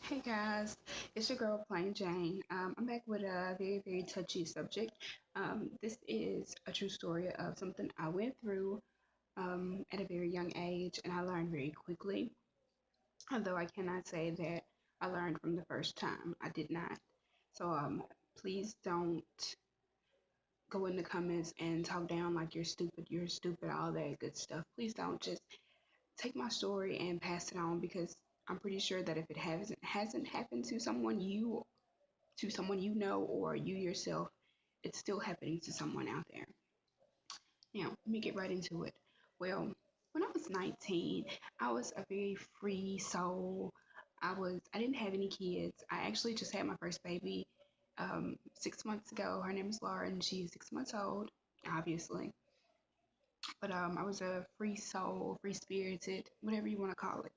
Hey guys, it's your girl Plain Jane. I'm back with a very touchy subject. This is a true story of something I went through at a very young age, and I learned very quickly. Although I cannot say that I learned from the first time, I did not. So please don't go in the comments and talk down like you're stupid, all that good stuff. Please don't just take my story and pass it on because I'm pretty sure that if it hasn't happened to someone you know or you yourself, it's still happening to someone out there. Now, let me get right into it. Well, when I was 19, I was a very free soul. I didn't have any kids. I actually just had my first baby 6 months ago. Her name is Laura, and she's 6 months old, obviously. But I was a free soul, free spirited, whatever you want to call it.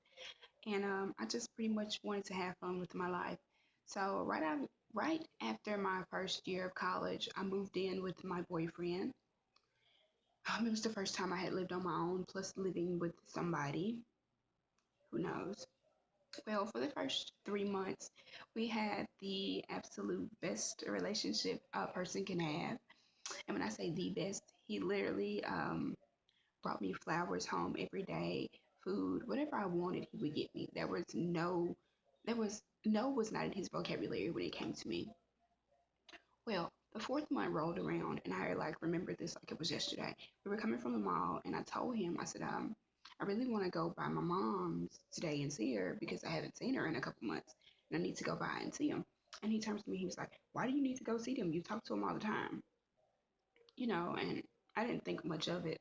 And I just pretty much wanted to have fun with my life. So right after my first year of college, I moved in with my boyfriend. It was the first time I had lived on my own, plus living with somebody. Who knows? Well, for the first 3 months, we had the absolute best relationship a person can have. And when I say the best, he literally brought me flowers home every day, food, whatever I wanted, he would get me. There was no was not in his vocabulary when it came to me. Well, the fourth month rolled around, and I like remember this like it was yesterday. We were coming from the mall, and I told him, I said, I really want to go by my mom's today and see her because I haven't seen her in a couple months, and I need to go by and see him. And he turns to me, he was like, "Why do you need to go see them? You talk to them all the time, And I didn't think much of it.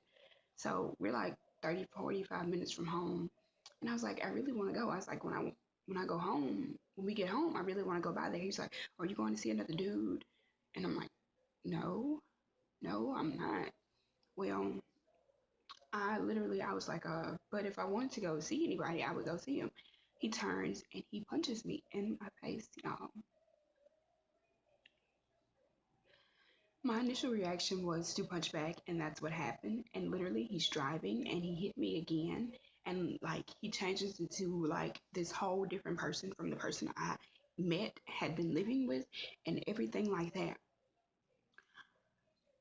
So we're like 30, 45 minutes from home. And I was like, I really want to go. I was like, when I go home, when we get home, I really want to go by there. He's like, are you going to see another dude? And I'm like, no, no, I'm not. Well, I was like, but if I wanted to go see anybody, I would go see him. He turns and he punches me in my face, y'all. My initial reaction was to punch back, and that's what happened. And literally, he's driving and he hit me again. And like, he changes into like this whole different person from the person I met, had been living with, and everything like that.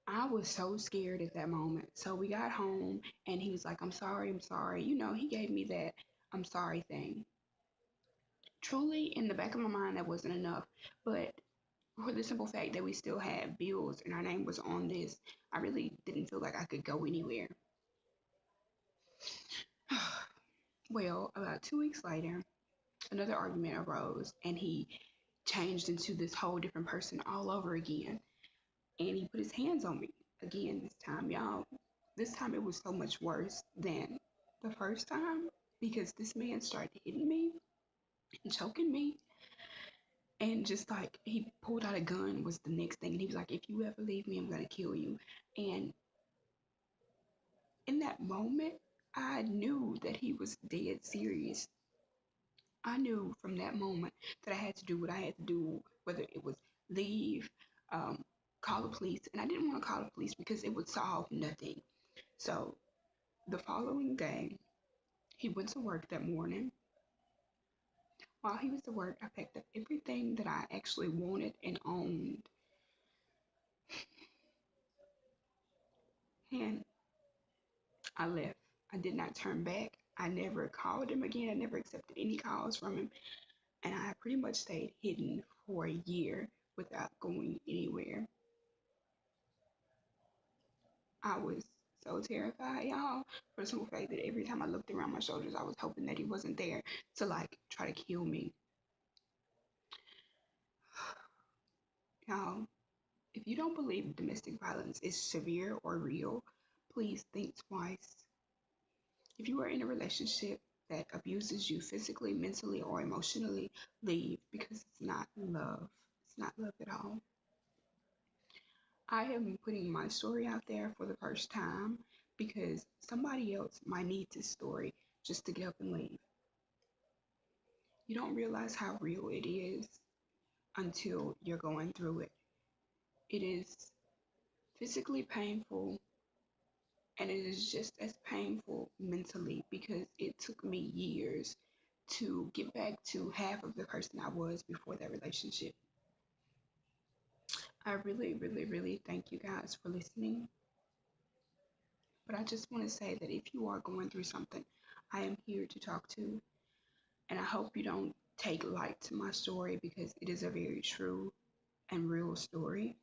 I was so scared at that moment. So we got home and he was like, I'm sorry, I'm sorry. He gave me that I'm sorry thing. Truly, in the back of my mind, that wasn't enough. But for the simple fact that we still had bills and our name was on this, I really didn't feel like I could go anywhere. Well, about 2 weeks later, another argument arose and he changed into this whole different person all over again. And he put his hands on me again this time, y'all. This time it was so much worse than the first time because this man started hitting me and choking me. And just like he pulled out a gun was the next thing. And he was like, if you ever leave me, I'm going to kill you. And in that moment, I knew that he was dead serious. I knew from that moment that I had to do what I had to do, whether it was leave, um, call the police. And I didn't want to call the police because it would solve nothing. So the following day, he went to work that morning. While he was at work, I packed up everything that I actually wanted and owned. And I left. I did not turn back. I never called him again. I never accepted any calls from him. And I pretty much stayed hidden for a year without going anywhere. I was so terrified, y'all, for the simple fact that every time I looked around my shoulders, I was hoping that he wasn't there to like try to kill me. Y'all, if you don't believe domestic violence is severe or real, please think twice. If you are in a relationship that abuses you physically, mentally, or emotionally, leave because it's not love. It's not love at all. I am putting my story out there for the first time because somebody else might need this story just to get up and leave. You don't realize how real it is until you're going through it. It is physically painful and it is just as painful mentally because it took me years to get back to half of the person I was before that relationship. I really, really, really thank you guys for listening. But I just want to say that if you are going through something, I am here to talk to. And I hope you don't take light to my story because it is a very true and real story.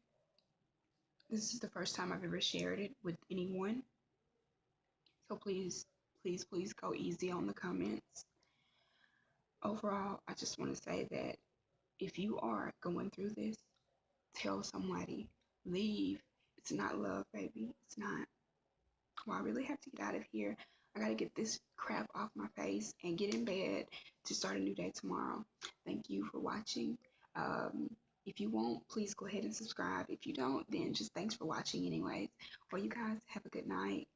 This is the first time I've ever shared it with anyone. So please, please, please go easy on the comments. Overall, I just want to say that if you are going through this, tell somebody, leave. It's not love, baby. It's not. Well, I really have to get out of here. I got to get this crap off my face and get in bed to start a new day tomorrow. Thank you for watching. Um, if you won't, please go ahead and subscribe. If you don't, then just thanks for watching anyways. Well, you guys have a good night.